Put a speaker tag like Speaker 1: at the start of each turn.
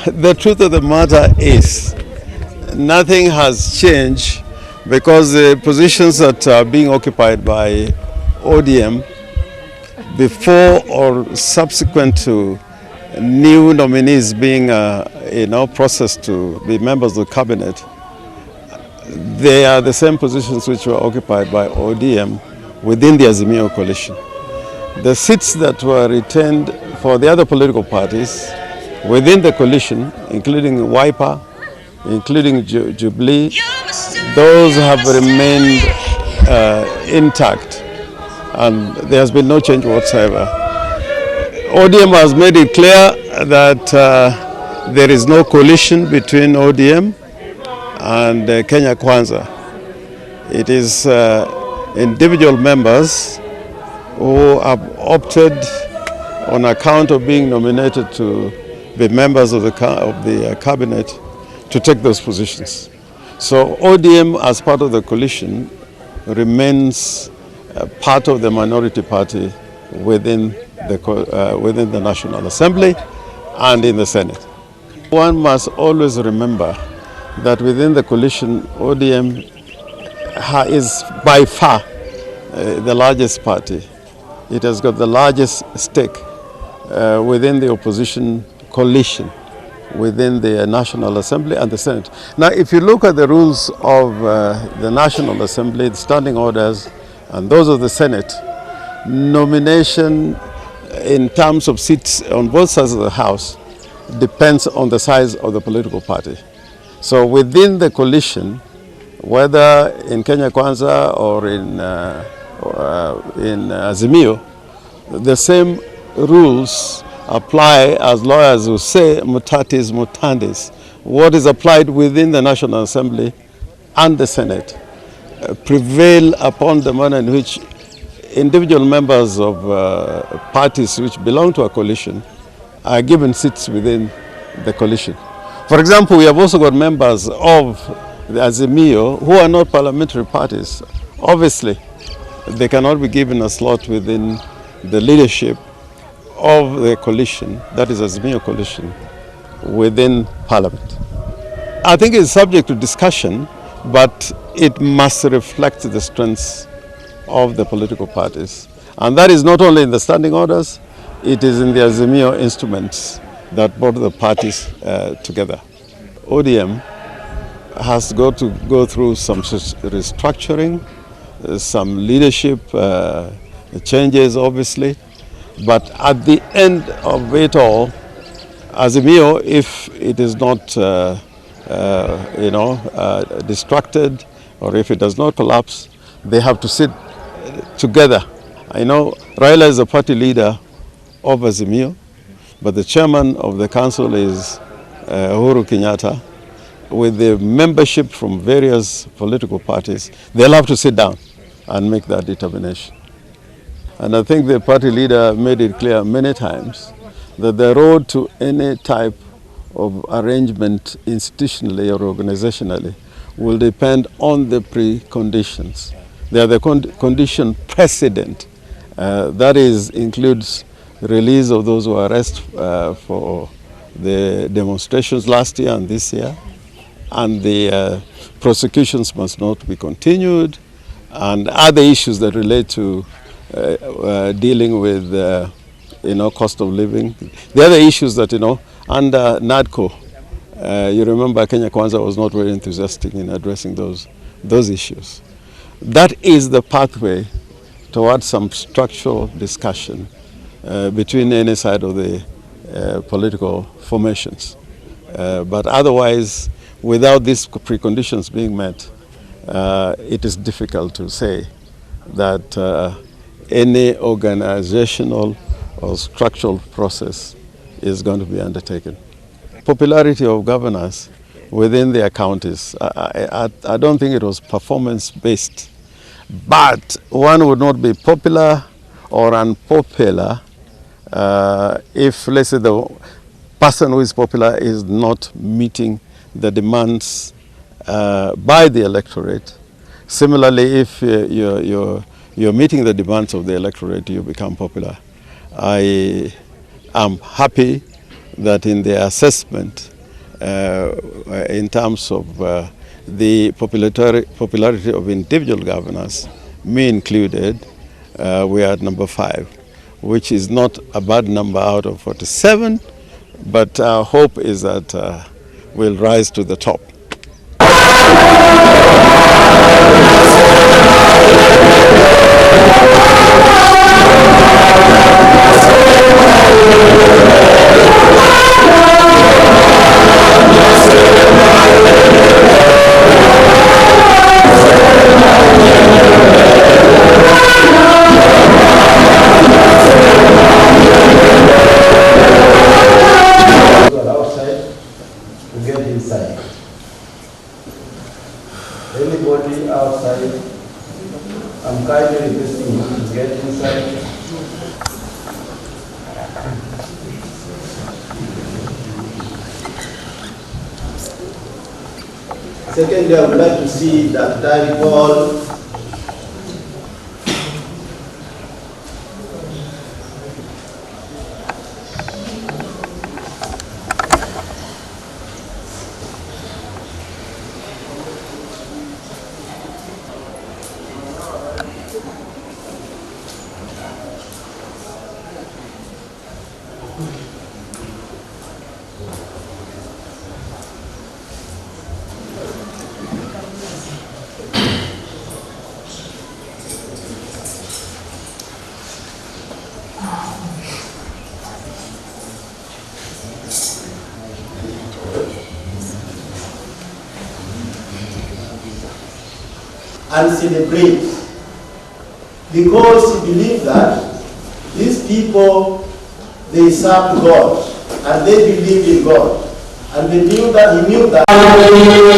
Speaker 1: The truth of the matter is nothing has changed because the positions that are being occupied by ODM before or subsequent to new nominees being processed to be members of the cabinet, they are the same positions which were occupied by ODM within the Azimio coalition. The seats that were retained for the other political parties within the coalition, including Wiper, including Jubilee, those have remained intact, and there has been no change whatsoever. ODM has made it clear that there is no coalition between ODM and Kenya Kwanza. It is individual members who have opted on account of being nominated to be members of the cabinet to take those positions. So ODM, as part of the coalition, remains part of the minority party within the National Assembly and in the Senate. One must always remember that within the coalition, ODM is by far the largest party. It has got the largest stake within the opposition coalition, within the National Assembly and the Senate. Now, if you look at the rules of the National Assembly, the standing orders, and those of the Senate, nomination in terms of seats on both sides of the House depends on the size of the political party. So within the coalition, whether in Kenya Kwanza or in Azimio, the same rules apply, as lawyers will say, mutatis mutandis. What is applied within the National Assembly and the Senate prevail upon the manner in which individual members of parties which belong to a coalition are given seats within the coalition. For example, we have also got members of the Azimio who are not parliamentary parties. Obviously, they cannot be given a slot within the leadership of the coalition, that is Azimio coalition, within Parliament. I think it's subject to discussion, but it must reflect the strengths of the political parties. And that is not only in the standing orders, it is in the Azimio instruments that brought the parties together. ODM has got to go through some restructuring, some leadership changes, obviously. But at the end of it all, Azimio, if it is not distracted, or if it does not collapse, they have to sit together. I know Raila is the party leader of Azimio, but the chairman of the council is Uhuru Kenyatta. With the membership from various political parties, they'll have to sit down and make that determination. And I think the party leader made it clear many times that the road to any type of arrangement institutionally or organizationally will depend on the preconditions. They are the condition precedent. That includes release of those who are arrested for the demonstrations last year and this year, and the prosecutions must not be continued, and other issues that relate to dealing with cost of living. The other issues that under NADCO, you remember Kenya Kwanza was not very enthusiastic in addressing those issues. That is the pathway towards some structural discussion between any side of the political formations. But otherwise, without these preconditions being met, it is difficult to say that any organizational or structural process is going to be undertaken. Popularity of governors within their counties, I don't think it was performance-based, but one would not be popular or unpopular if, let's say, the person who is popular is not meeting the demands by the electorate. Similarly, if you're meeting the demands of the electorate, you become popular. I am happy that in the assessment in terms of the popularity of individual governors, me included, we are at number 5, which is not a bad number out of 47, but our hope is that we'll rise to the top.
Speaker 2: Anybody outside, I'm kindly requesting you to get inside. Secondly, I would like to see Dr. Paul. And celebrate, because he believed that these people, they serve God and they believe in God, and they knew that he knew that.
Speaker 3: Hallelujah.